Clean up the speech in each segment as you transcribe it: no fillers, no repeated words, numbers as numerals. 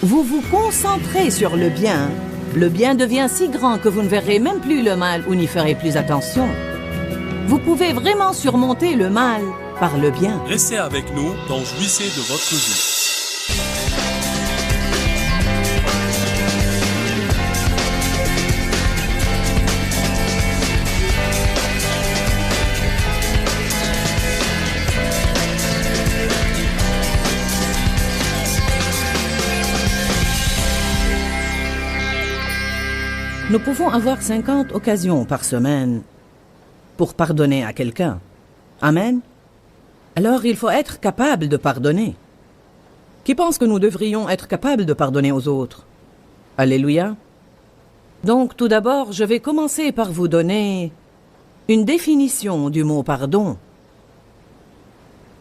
Vous vous concentrez sur le bien devient si grand que vous ne verrez même plus le mal ou n'y ferez plus attention. Vous pouvez vraiment surmonter le mal par le bien. Restez avec nous dans Jouissez de votre vie. Nous pouvons avoir 50 occasions par semaine pour pardonner à quelqu'un. Amen. Alors il faut être capable de pardonner. Qui pense que nous devrions être capables de pardonner aux autres? Alléluia. Donc tout d'abord, je vais commencer par vous donner une définition du mot pardon.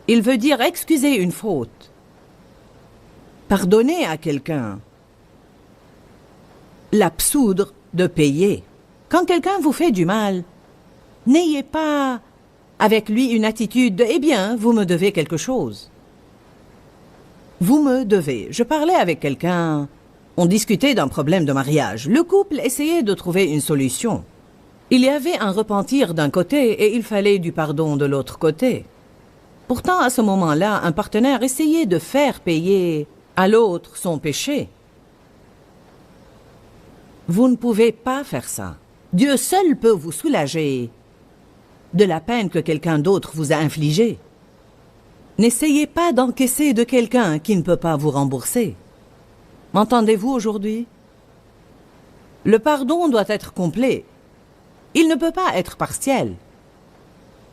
Il veut dire excuser une faute. Pardonner à quelqu'un. L'absoudre de payer. Quand quelqu'un vous fait du mal, n'ayez pas avec lui une attitude de « Eh bien, vous me devez quelque chose ». Vous me devez. Je parlais avec quelqu'un, on discutait d'un problème de mariage. Le couple essayait de trouver une solution. Il y avait un repentir d'un côté et il fallait du pardon de l'autre côté. Pourtant, à ce moment-là, un partenaire essayait de faire payer à l'autre son péché. Vous ne pouvez pas faire ça. Dieu seul peut vous soulager de la peine que quelqu'un d'autre vous a infligée. N'essayez pas d'encaisser de quelqu'un qui ne peut pas vous rembourser. M'entendez-vous aujourd'hui? Le pardon doit être complet. Il ne peut pas être partiel.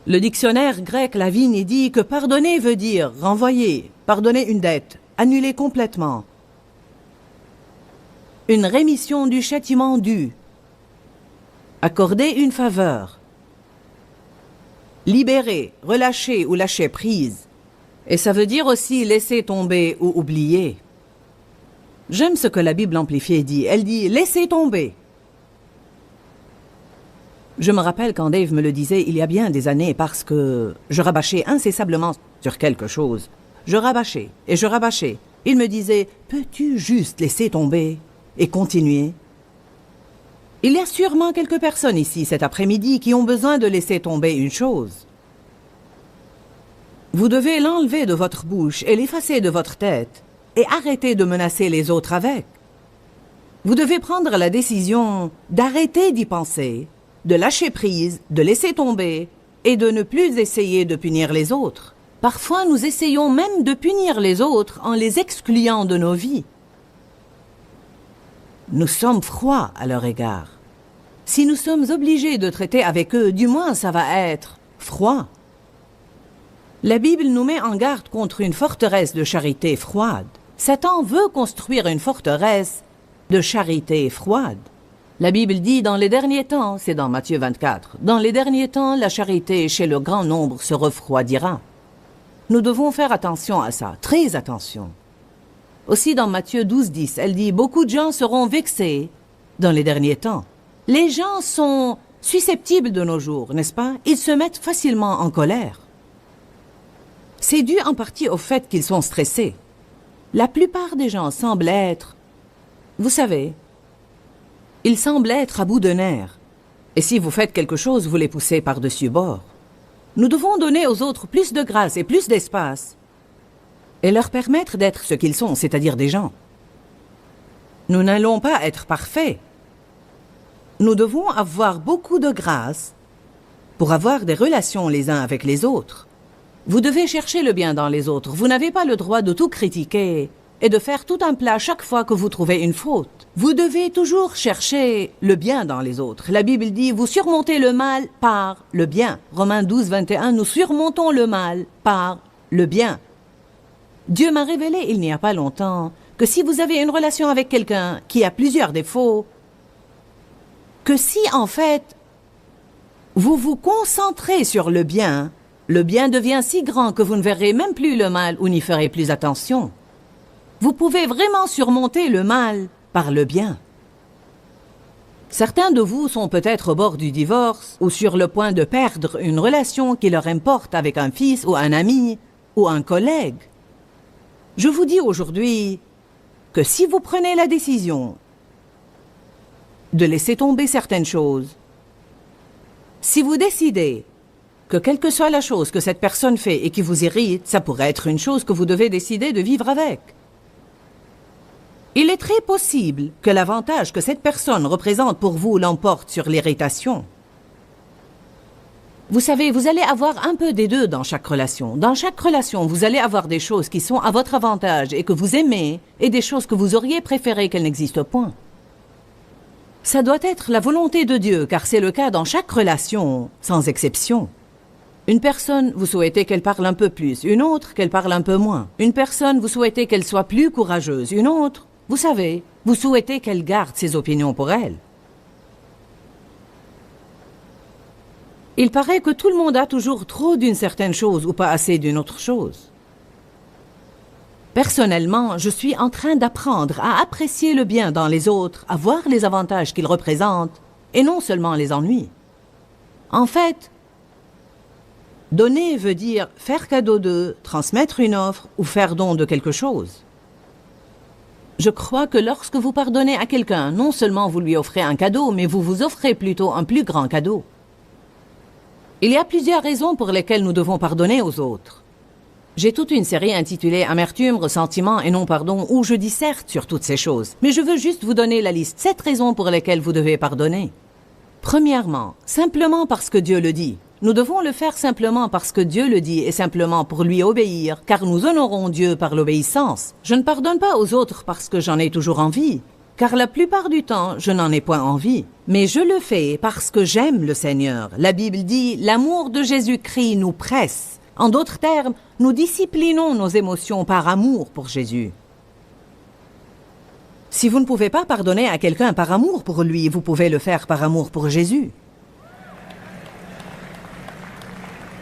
Le dictionnaire grec Lavigne dit que pardonner veut dire renvoyer, pardonner une dette, annuler complètement. Une rémission du châtiment dû, accorder une faveur, libérer, relâcher ou lâcher prise. Et ça veut dire aussi laisser tomber ou oublier. J'aime ce que la Bible amplifiée dit. Elle dit « laisser tomber ». Je me rappelle quand Dave me le disait il y a bien des années parce que je rabâchais incessablement sur quelque chose. Je rabâchais et je rabâchais. Il me disait « peux-tu juste laisser tomber ?» et continuer. Il y a sûrement quelques personnes ici cet après-midi qui ont besoin de laisser tomber une chose. Vous devez l'enlever de votre bouche et l'effacer de votre tête et arrêter de menacer les autres avec. Vous devez prendre la décision d'arrêter d'y penser, de lâcher prise, de laisser tomber et de ne plus essayer de punir les autres. Parfois, nous essayons même de punir les autres en les excluant de nos vies. Nous sommes froids à leur égard. Si nous sommes obligés de traiter avec eux, du moins ça va être froid. La Bible nous met en garde contre une forteresse de charité froide. Satan veut construire une forteresse de charité froide. La Bible dit dans les derniers temps, c'est dans Matthieu 24, dans les derniers temps, la charité chez le grand nombre se refroidira. Nous devons faire attention à ça, très attention. Aussi dans Matthieu 12, 10, elle dit « Beaucoup de gens seront vexés dans les derniers temps ». Les gens sont susceptibles de nos jours, n'est-ce pas? Ils se mettent facilement en colère. C'est dû en partie au fait qu'ils sont stressés. La plupart des gens semblent être, vous savez, ils semblent être à bout de nerfs. Et si vous faites quelque chose, vous les poussez par-dessus bord. Nous devons donner aux autres plus de grâce et plus d'espace et leur permettre d'être ce qu'ils sont, c'est-à-dire des gens. Nous n'allons pas être parfaits. Nous devons avoir beaucoup de grâce pour avoir des relations les uns avec les autres. Vous devez chercher le bien dans les autres. Vous n'avez pas le droit de tout critiquer et de faire tout un plat chaque fois que vous trouvez une faute. Vous devez toujours chercher le bien dans les autres. La Bible dit « Vous surmontez le mal par le bien ». Romains 12, 21, nous surmontons le mal par le bien. Dieu m'a révélé il n'y a pas longtemps que si vous avez une relation avec quelqu'un qui a plusieurs défauts, que si en fait vous vous concentrez sur le bien devient si grand que vous ne verrez même plus le mal ou n'y ferez plus attention. Vous pouvez vraiment surmonter le mal par le bien. Certains de vous sont peut-être au bord du divorce ou sur le point de perdre une relation qui leur importe avec un fils ou un ami ou un collègue. Je vous dis aujourd'hui que si vous prenez la décision de laisser tomber certaines choses, si vous décidez que quelle que soit la chose que cette personne fait et qui vous irrite, ça pourrait être une chose que vous devez décider de vivre avec. Il est très possible que l'avantage que cette personne représente pour vous l'emporte sur l'irritation. Vous savez, vous allez avoir un peu des deux dans chaque relation. Dans chaque relation, vous allez avoir des choses qui sont à votre avantage et que vous aimez, et des choses que vous auriez préféré qu'elles n'existent point. Ça doit être la volonté de Dieu, car c'est le cas dans chaque relation, sans exception. Une personne, vous souhaitez qu'elle parle un peu plus, une autre, qu'elle parle un peu moins. Une personne, vous souhaitez qu'elle soit plus courageuse, une autre, vous savez, vous souhaitez qu'elle garde ses opinions pour elle. Il paraît que tout le monde a toujours trop d'une certaine chose ou pas assez d'une autre chose. Personnellement, je suis en train d'apprendre à apprécier le bien dans les autres, à voir les avantages qu'ils représentent, et non seulement les ennuis. En fait, donner veut dire faire cadeau de, transmettre une offre ou faire don de quelque chose. Je crois que lorsque vous pardonnez à quelqu'un, non seulement vous lui offrez un cadeau, mais vous vous offrez plutôt un plus grand cadeau. Il y a plusieurs raisons pour lesquelles nous devons pardonner aux autres. J'ai toute une série intitulée « Amertume, ressentiment et non-pardon » où je disserte sur toutes ces choses. Mais je veux juste vous donner la liste 7 raisons pour lesquelles vous devez pardonner. Premièrement, simplement parce que Dieu le dit. Nous devons le faire simplement parce que Dieu le dit et simplement pour lui obéir, car nous honorons Dieu par l'obéissance. Je ne pardonne pas aux autres parce que j'en ai toujours envie, car la plupart du temps, je n'en ai point envie. Mais je le fais parce que j'aime le Seigneur. La Bible dit « L'amour de Jésus-Christ nous presse ». En d'autres termes, nous disciplinons nos émotions par amour pour Jésus. Si vous ne pouvez pas pardonner à quelqu'un par amour pour lui, vous pouvez le faire par amour pour Jésus.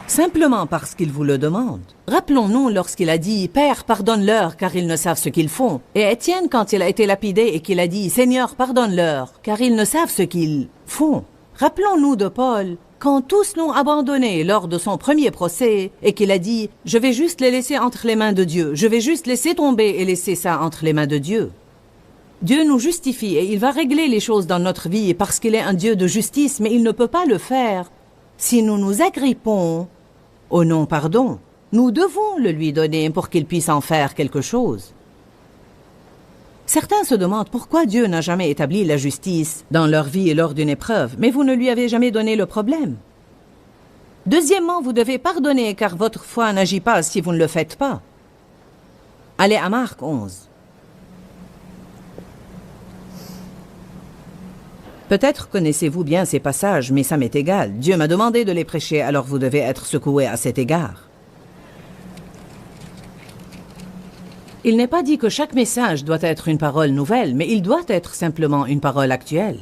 Simplement parce qu'il vous le demande. Rappelons-nous lorsqu'il a dit « Père, pardonne-leur, car ils ne savent ce qu'ils font ». Et Étienne, quand il a été lapidé et qu'il a dit « Seigneur, pardonne-leur, car ils ne savent ce qu'ils font ». Rappelons-nous de Paul, quand tous l'ont abandonné lors de son premier procès et qu'il a dit « Je vais juste les laisser entre les mains de Dieu, je vais juste laisser tomber et laisser ça entre les mains de Dieu ». Dieu nous justifie et il va régler les choses dans notre vie parce qu'il est un Dieu de justice, mais il ne peut pas le faire si nous nous agrippons au non-pardon. Nous devons le lui donner pour qu'il puisse en faire quelque chose. Certains se demandent pourquoi Dieu n'a jamais établi la justice dans leur vie lors d'une épreuve, mais vous ne lui avez jamais donné le problème. Deuxièmement, vous devez pardonner car votre foi n'agit pas si vous ne le faites pas. Allez à Marc 11. Peut-être connaissez-vous bien ces passages, mais ça m'est égal. Dieu m'a demandé de les prêcher, alors vous devez être secoué à cet égard. Il n'est pas dit que chaque message doit être une parole nouvelle, mais il doit être simplement une parole actuelle.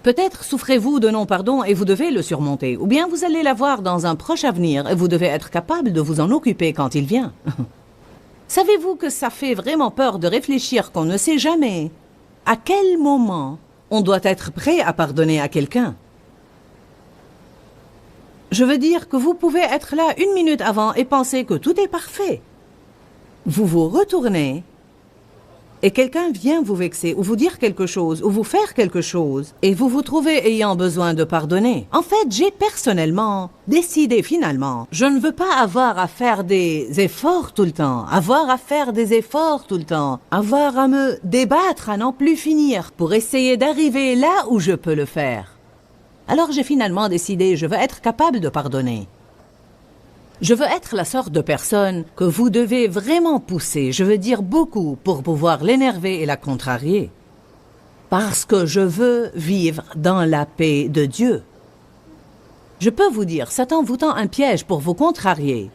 Peut-être souffrez-vous de non-pardon et vous devez le surmonter, ou bien vous allez l'avoir dans un proche avenir et vous devez être capable de vous en occuper quand il vient. Savez-vous que ça fait vraiment peur de réfléchir qu'on ne sait jamais à quel moment on doit être prêt à pardonner à quelqu'un? Je veux dire que vous pouvez être là 1 minute avant et penser que tout est parfait. Vous vous retournez et quelqu'un vient vous vexer ou vous dire quelque chose ou vous faire quelque chose et vous vous trouvez ayant besoin de pardonner. En fait, j'ai personnellement décidé finalement, je ne veux pas avoir à faire des efforts tout le temps, avoir à me débattre à n'en plus finir pour essayer d'arriver là où je peux le faire. Alors j'ai finalement décidé, je veux être capable de pardonner. Je veux être la sorte de personne que vous devez vraiment pousser, je veux dire beaucoup, pour pouvoir l'énerver et la contrarier. Parce que je veux vivre dans la paix de Dieu. Je peux vous dire, Satan vous tend un piège pour vous contrarier.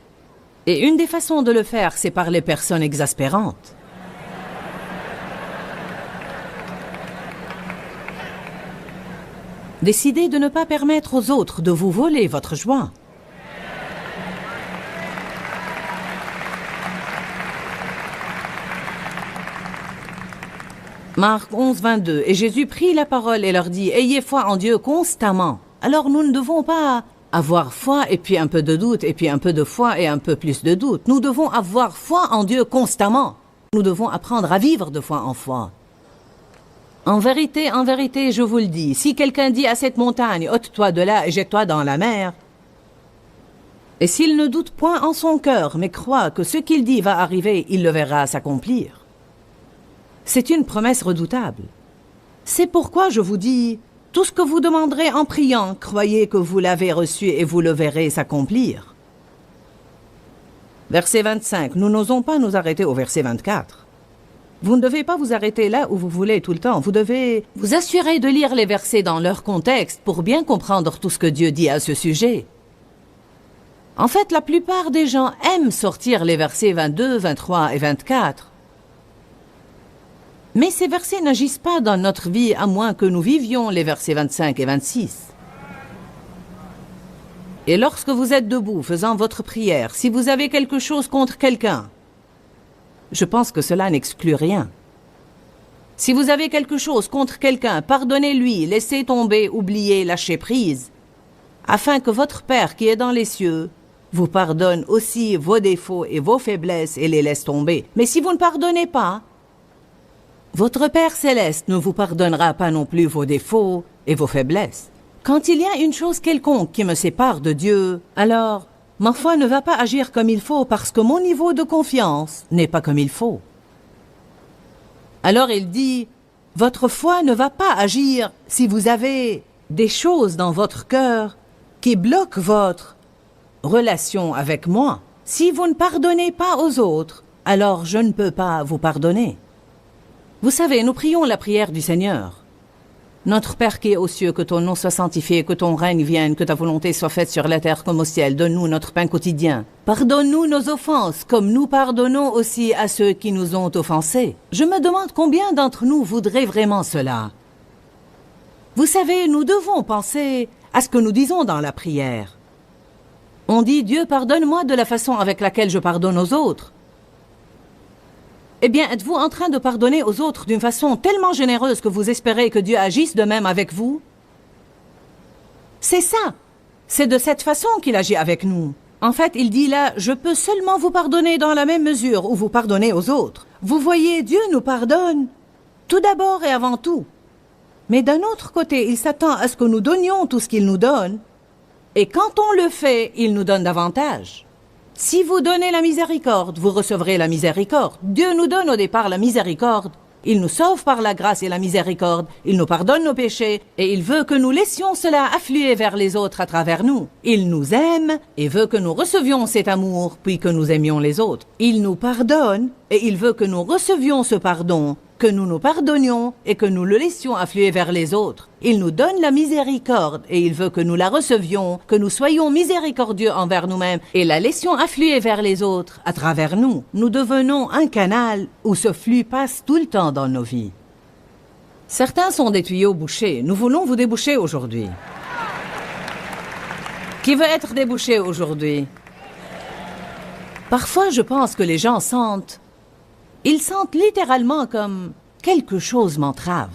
Et une des façons de le faire, c'est par les personnes exaspérantes. Décidez de ne pas permettre aux autres de vous voler votre joie. Marc 11, 22. Et Jésus prit la parole et leur dit « Ayez foi en Dieu constamment ». Alors nous ne devons pas avoir foi et puis un peu de doute et puis un peu de foi et un peu plus de doute. Nous devons avoir foi en Dieu constamment. Nous devons apprendre à vivre de foi en foi. En vérité, je vous le dis, si quelqu'un dit à cette montagne, ôte-toi de là et jette-toi dans la mer, et s'il ne doute point en son cœur, mais croit que ce qu'il dit va arriver, il le verra s'accomplir. C'est une promesse redoutable. C'est pourquoi je vous dis, tout ce que vous demanderez en priant, croyez que vous l'avez reçu et vous le verrez s'accomplir. Verset 25, nous n'osons pas nous arrêter au verset 24. Vous ne devez pas vous arrêter là où vous voulez tout le temps. Vous devez vous assurer de lire les versets dans leur contexte pour bien comprendre tout ce que Dieu dit à ce sujet. En fait, la plupart des gens aiment sortir les versets 22, 23 et 24. Mais ces versets n'agissent pas dans notre vie à moins que nous vivions les versets 25 et 26. Et lorsque vous êtes debout faisant votre prière, si vous avez quelque chose contre quelqu'un, je pense que cela n'exclut rien. Si vous avez quelque chose contre quelqu'un, pardonnez-lui, laissez tomber, oubliez, lâchez prise, afin que votre Père qui est dans les cieux vous pardonne aussi vos défauts et vos faiblesses et les laisse tomber. Mais si vous ne pardonnez pas, votre Père céleste ne vous pardonnera pas non plus vos défauts et vos faiblesses. Quand il y a une chose quelconque qui me sépare de Dieu, alors ma foi ne va pas agir comme il faut parce que mon niveau de confiance n'est pas comme il faut. Alors il dit, votre foi ne va pas agir si vous avez des choses dans votre cœur qui bloquent votre relation avec moi. Si vous ne pardonnez pas aux autres, alors je ne peux pas vous pardonner. Vous savez, nous prions la prière du Seigneur. Notre Père qui est aux cieux, que ton nom soit sanctifié, que ton règne vienne, que ta volonté soit faite sur la terre comme au ciel. Donne-nous notre pain quotidien. Pardonne-nous nos offenses, comme nous pardonnons aussi à ceux qui nous ont offensés. Je me demande combien d'entre nous voudraient vraiment cela. Vous savez, nous devons penser à ce que nous disons dans la prière. On dit, Dieu, pardonne-moi de la façon avec laquelle je pardonne aux autres. Eh bien, êtes-vous en train de pardonner aux autres d'une façon tellement généreuse que vous espérez que Dieu agisse de même avec vous? C'est ça. C'est de cette façon qu'il agit avec nous. En fait, il dit là, je peux seulement vous pardonner dans la même mesure où vous pardonnez aux autres. Vous voyez, Dieu nous pardonne, tout d'abord et avant tout. Mais d'un autre côté, il s'attend à ce que nous donnions tout ce qu'il nous donne. Et quand on le fait, il nous donne davantage. Si vous donnez la miséricorde, vous recevrez la miséricorde. Dieu nous donne au départ la miséricorde. Il nous sauve par la grâce et la miséricorde. Il nous pardonne nos péchés et il veut que nous laissions cela affluer vers les autres à travers nous. Il nous aime et veut que nous recevions cet amour puis que nous aimions les autres. Il nous pardonne et il veut que nous recevions ce pardon, que nous nous pardonnions et que nous le laissions affluer vers les autres. Il nous donne la miséricorde et il veut que nous la recevions, que nous soyons miséricordieux envers nous-mêmes et la laissions affluer vers les autres à travers nous. Nous devenons un canal où ce flux passe tout le temps dans nos vies. Certains sont des tuyaux bouchés. Nous voulons vous déboucher aujourd'hui. Qui veut être débouché aujourd'hui? Parfois, je pense que les gens sentent... Ils sentent littéralement comme quelque chose m'entrave.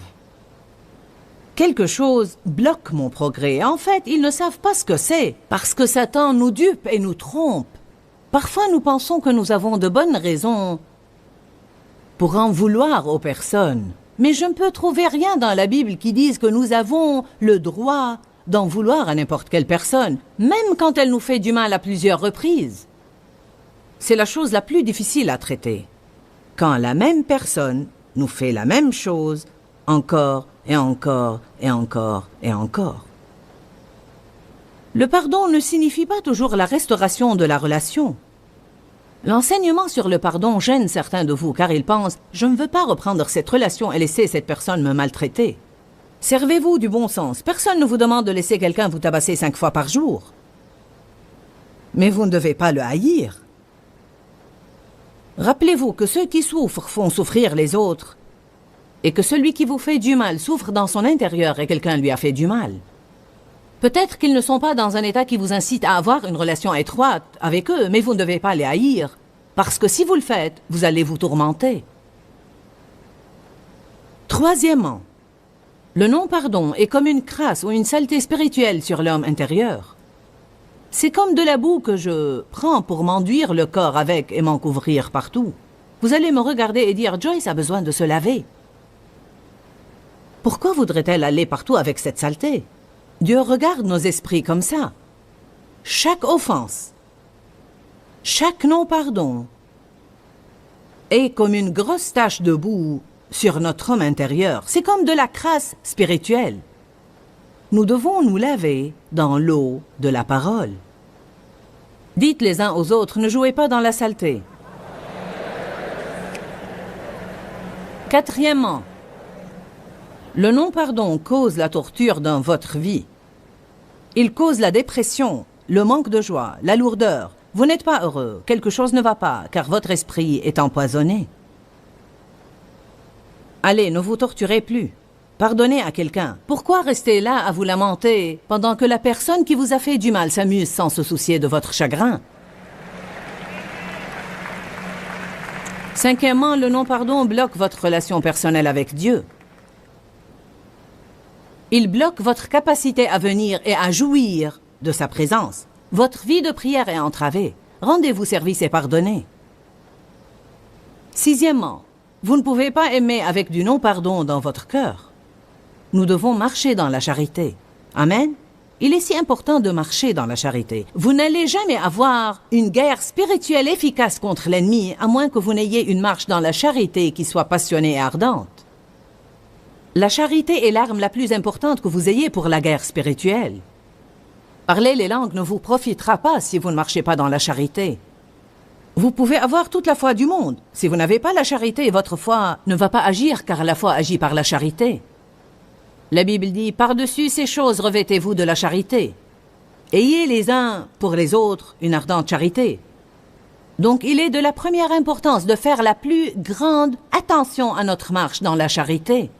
Quelque chose bloque mon progrès. En fait, ils ne savent pas ce que c'est, parce que Satan nous dupe et nous trompe. Parfois, nous pensons que nous avons de bonnes raisons pour en vouloir aux personnes. Mais je ne peux trouver rien dans la Bible qui dise que nous avons le droit d'en vouloir à n'importe quelle personne, même quand elle nous fait du mal à plusieurs reprises. C'est la chose la plus difficile à traiter. Quand la même personne nous fait la même chose, encore et encore et encore et encore. Le pardon ne signifie pas toujours la restauration de la relation. L'enseignement sur le pardon gêne certains de vous car ils pensent « Je ne veux pas reprendre cette relation et laisser cette personne me maltraiter ». Servez-vous du bon sens. Personne ne vous demande de laisser quelqu'un vous tabasser 5 fois par jour. Mais vous ne devez pas le haïr. Rappelez-vous que ceux qui souffrent font souffrir les autres et que celui qui vous fait du mal souffre dans son intérieur et quelqu'un lui a fait du mal. Peut-être qu'ils ne sont pas dans un état qui vous incite à avoir une relation étroite avec eux, mais vous ne devez pas les haïr, parce que si vous le faites, vous allez vous tourmenter. Troisièmement, le non-pardon est comme une crasse ou une saleté spirituelle sur l'homme intérieur. C'est comme de la boue que je prends pour m'enduire le corps avec et m'en couvrir partout. Vous allez me regarder et dire « Joyce a besoin de se laver ». Pourquoi voudrait-elle aller partout avec cette saleté? Dieu regarde nos esprits comme ça. Chaque offense, chaque non-pardon est comme une grosse tache de boue sur notre homme intérieur. C'est comme de la crasse spirituelle. Nous devons nous laver dans l'eau de la parole. Dites les uns aux autres, ne jouez pas dans la saleté. Quatrièmement, le non-pardon cause la torture dans votre vie. Il cause la dépression, le manque de joie, la lourdeur. Vous n'êtes pas heureux, quelque chose ne va pas, car votre esprit est empoisonné. Allez, ne vous torturez plus. Pardonnez à quelqu'un. Pourquoi rester là à vous lamenter pendant que la personne qui vous a fait du mal s'amuse sans se soucier de votre chagrin? Cinquièmement, le non-pardon bloque votre relation personnelle avec Dieu. Il bloque votre capacité à venir et à jouir de sa présence. Votre vie de prière est entravée. Rendez-vous service et pardonnez. Sixièmement, vous ne pouvez pas aimer avec du non-pardon dans votre cœur. Nous devons marcher dans la charité. Amen. Il est si important de marcher dans la charité. Vous n'allez jamais avoir une guerre spirituelle efficace contre l'ennemi, à moins que vous n'ayez une marche dans la charité qui soit passionnée et ardente. La charité est l'arme la plus importante que vous ayez pour la guerre spirituelle. Parler les langues ne vous profitera pas si vous ne marchez pas dans la charité. Vous pouvez avoir toute la foi du monde. Si vous n'avez pas la charité, votre foi ne va pas agir, car la foi agit par la charité. La Bible dit, par-dessus ces choses, revêtez-vous de la charité. Ayez les uns pour les autres une ardente charité. Donc il est de la première importance de faire la plus grande attention à notre marche dans la charité.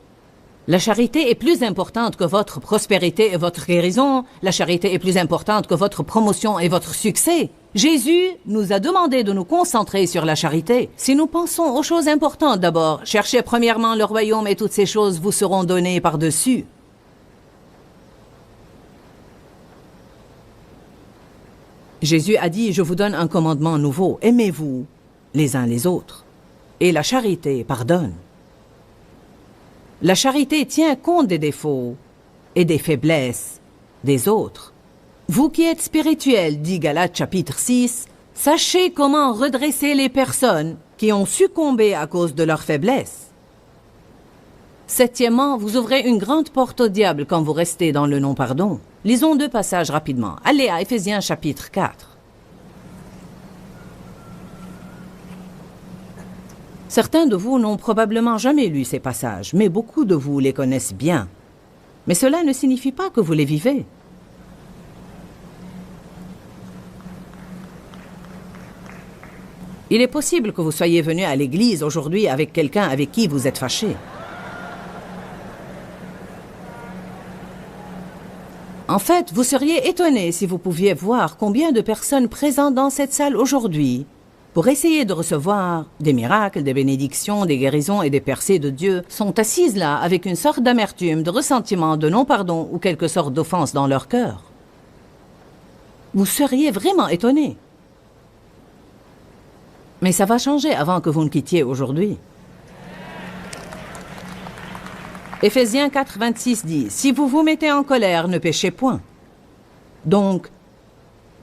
La charité est plus importante que votre prospérité et votre guérison. La charité est plus importante que votre promotion et votre succès. Jésus nous a demandé de nous concentrer sur la charité. Si nous pensons aux choses importantes d'abord, cherchez premièrement le royaume et toutes ces choses vous seront données par-dessus. Jésus a dit, je vous donne un commandement nouveau, aimez-vous les uns les autres. Et la charité pardonne. La charité tient compte des défauts et des faiblesses des autres. Vous qui êtes spirituels, dit Galates chapitre 6, sachez comment redresser les personnes qui ont succombé à cause de leurs faiblesses. Septièmement, vous ouvrez une grande porte au diable quand vous restez dans le non-pardon. Lisons 2 passages rapidement. Allez à Éphésiens chapitre 4. Certains de vous n'ont probablement jamais lu ces passages, mais beaucoup de vous les connaissent bien. Mais cela ne signifie pas que vous les vivez. Il est possible que vous soyez venu à l'église aujourd'hui avec quelqu'un avec qui vous êtes fâché. En fait, vous seriez étonné si vous pouviez voir combien de personnes présentes dans cette salle aujourd'hui pour essayer de recevoir des miracles, des bénédictions, des guérisons et des percées de Dieu, sont assises là avec une sorte d'amertume, de ressentiment, de non-pardon ou quelque sorte d'offense dans leur cœur. Vous seriez vraiment étonné. Mais ça va changer avant que vous ne quittiez aujourd'hui. Éphésiens 4, 26 dit, « Si vous vous mettez en colère, ne péchez point. » Donc,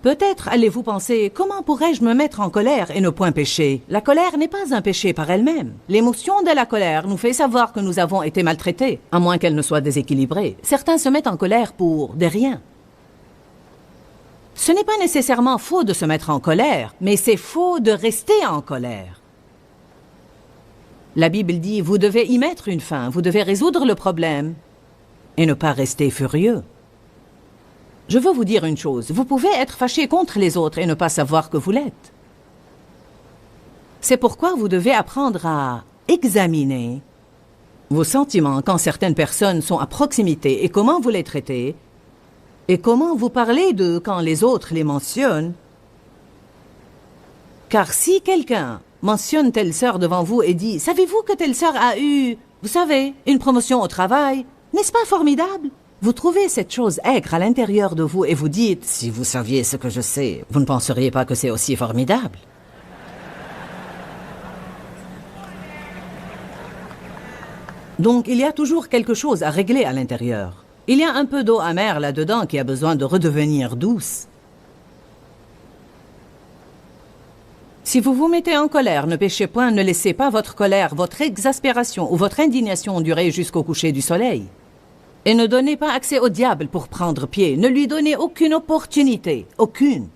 peut-être allez-vous penser, comment pourrais-je me mettre en colère et ne point pécher? La colère n'est pas un péché par elle-même. L'émotion de la colère nous fait savoir que nous avons été maltraités, à moins qu'elle ne soit déséquilibrée. Certains se mettent en colère pour des riens. Ce n'est pas nécessairement faux de se mettre en colère, mais c'est faux de rester en colère. La Bible dit, vous devez y mettre une fin, vous devez résoudre le problème et ne pas rester furieux. Je veux vous dire une chose, vous pouvez être fâché contre les autres et ne pas savoir que vous l'êtes. C'est pourquoi vous devez apprendre à examiner vos sentiments quand certaines personnes sont à proximité et comment vous les traitez et comment vous parlez d'eux quand les autres les mentionnent. Car si quelqu'un mentionne telle sœur devant vous et dit « Savez-vous que telle sœur a eu, vous savez, une promotion au travail? N'est-ce pas formidable ?» Vous trouvez cette chose aigre à l'intérieur de vous et vous dites « Si vous saviez ce que je sais, vous ne penseriez pas que c'est aussi formidable. » Donc il y a toujours quelque chose à régler à l'intérieur. Il y a un peu d'eau amère là-dedans qui a besoin de redevenir douce. Si vous vous mettez en colère, ne péchez point, ne laissez pas votre colère, votre exaspération ou votre indignation durer jusqu'au coucher du soleil. Et ne donnez pas accès au diable pour prendre pied, ne lui donnez aucune opportunité, aucune.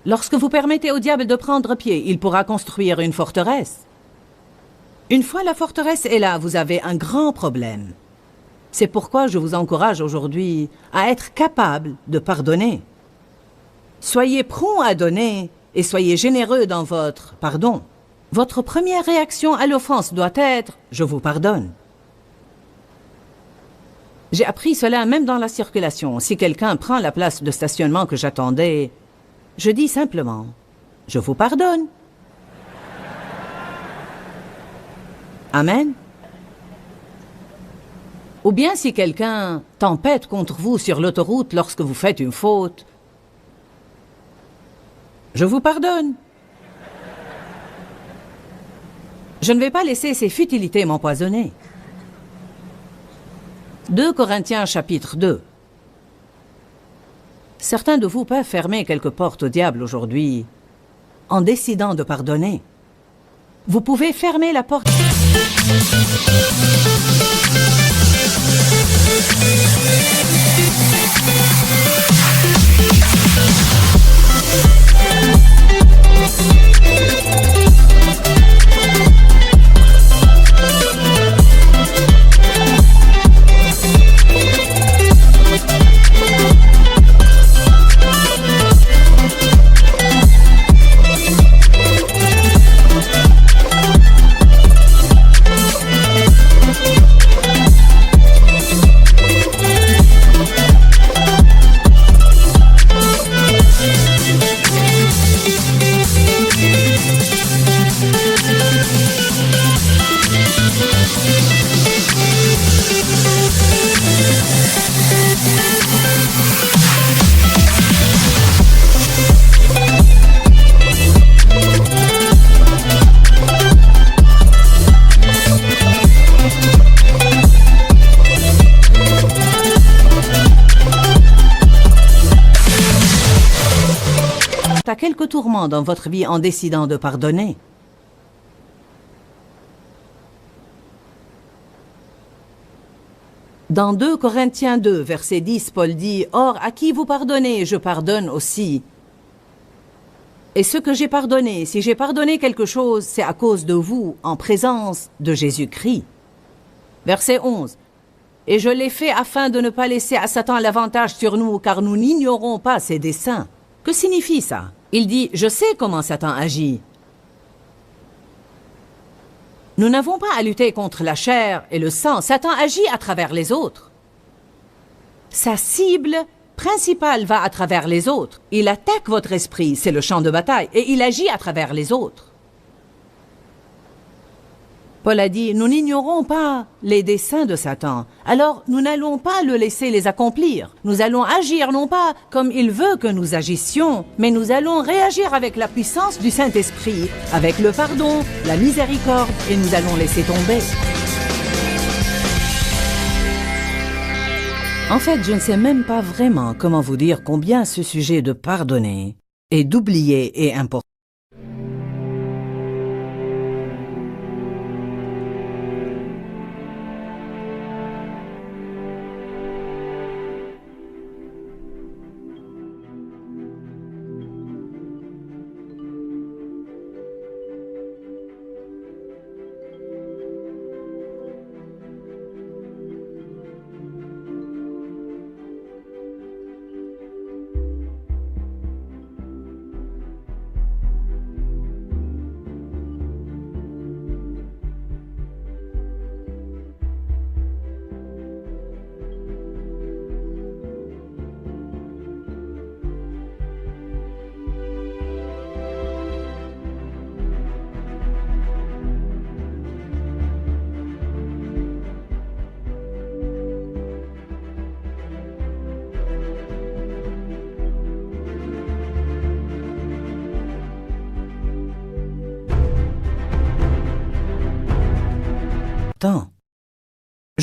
Lorsque vous permettez au diable de prendre pied, il pourra construire une forteresse. Une fois la forteresse est là, vous avez un grand problème. C'est pourquoi je vous encourage aujourd'hui à être capable de pardonner. Soyez prompt à donner et soyez généreux dans votre pardon. Votre première réaction à l'offense doit être « je vous pardonne ». J'ai appris cela même dans la circulation. Si quelqu'un prend la place de stationnement que j'attendais, je dis simplement « je vous pardonne ». Amen. Ou bien si quelqu'un tempête contre vous sur l'autoroute lorsque vous faites une faute, je vous pardonne. Je ne vais pas laisser ces futilités m'empoisonner. 2 Corinthiens chapitre 2. Certains de vous peuvent fermer quelques portes au diable aujourd'hui en décidant de pardonner. Vous pouvez fermer la porte. À quelques tourments dans votre vie en décidant de pardonner. Dans 2 Corinthiens 2, verset 10, Paul dit « Or, à qui vous pardonnez, je pardonne aussi. Et ce que j'ai pardonné, si j'ai pardonné quelque chose, c'est à cause de vous, en présence de Jésus-Christ. » Verset 11. « Et je l'ai fait afin de ne pas laisser à Satan l'avantage sur nous, car nous n'ignorons pas ses desseins. » Que signifie ça? Il dit « Je sais comment Satan agit. » Nous n'avons pas à lutter contre la chair et le sang. Satan agit à travers les autres. Sa cible principale va à travers les autres. Il attaque votre esprit, c'est le champ de bataille, et il agit à travers les autres. Paul a dit, nous n'ignorons pas les desseins de Satan, alors nous n'allons pas le laisser les accomplir. Nous allons agir non pas comme il veut que nous agissions, mais nous allons réagir avec la puissance du Saint-Esprit, avec le pardon, la miséricorde, et nous allons laisser tomber. En fait, je ne sais même pas vraiment comment vous dire combien ce sujet de pardonner et d'oublier est important.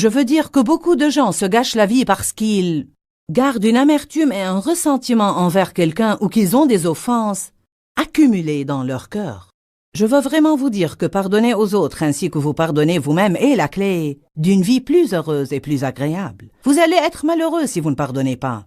Je veux dire que beaucoup de gens se gâchent la vie parce qu'ils gardent une amertume et un ressentiment envers quelqu'un ou qu'ils ont des offenses accumulées dans leur cœur. Je veux vraiment vous dire que pardonner aux autres ainsi que vous pardonnez vous-même est la clé d'une vie plus heureuse et plus agréable. Vous allez être malheureux si vous ne pardonnez pas.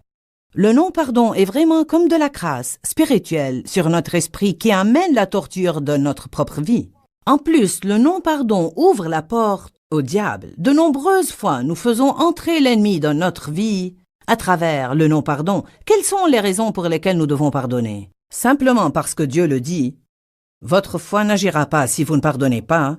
Le non-pardon est vraiment comme de la crasse spirituelle sur notre esprit qui amène la torture de notre propre vie. En plus, le non-pardon ouvre la porte au diable. De nombreuses fois, nous faisons entrer l'ennemi dans notre vie à travers le non-pardon. Quelles sont les raisons pour lesquelles nous devons pardonner? Simplement parce que Dieu le dit. Votre foi n'agira pas si vous ne pardonnez pas.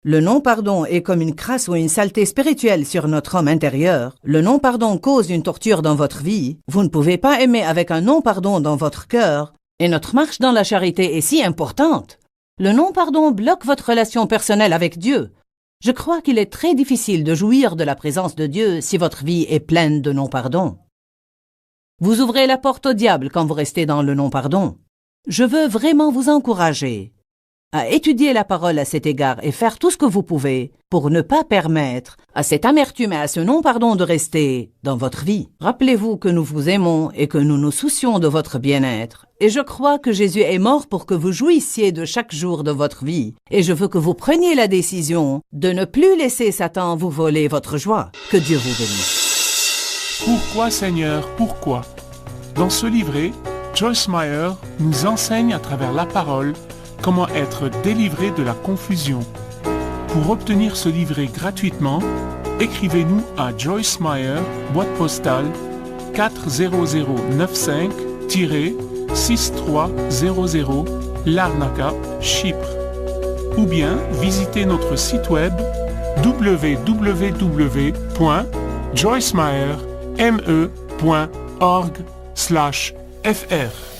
Le non-pardon est comme une crasse ou une saleté spirituelle sur notre homme intérieur. Le non-pardon cause une torture dans votre vie. Vous ne pouvez pas aimer avec un non-pardon dans votre cœur. Et notre marche dans la charité est si importante. Le non-pardon bloque votre relation personnelle avec Dieu. Je crois qu'il est très difficile de jouir de la présence de Dieu si votre vie est pleine de non-pardon. Vous ouvrez la porte au diable quand vous restez dans le non-pardon. Je veux vraiment vous encourager à étudier la parole à cet égard et faire tout ce que vous pouvez pour ne pas permettre à cette amertume et à ce non-pardon de rester dans votre vie. Rappelez-vous que nous vous aimons et que nous nous soucions de votre bien-être. Et je crois que Jésus est mort pour que vous jouissiez de chaque jour de votre vie. Et je veux que vous preniez la décision de ne plus laisser Satan vous voler votre joie. Que Dieu vous bénisse. Pourquoi, Seigneur, pourquoi? Dans ce livret, Joyce Meyer nous enseigne à travers la parole comment être délivré de la confusion. Pour obtenir ce livret gratuitement, écrivez-nous à Joyce Meyer, boîte postale 40095-6300, Larnaca, Chypre. Ou bien visitez notre site web www.joycemeyer.org/fr.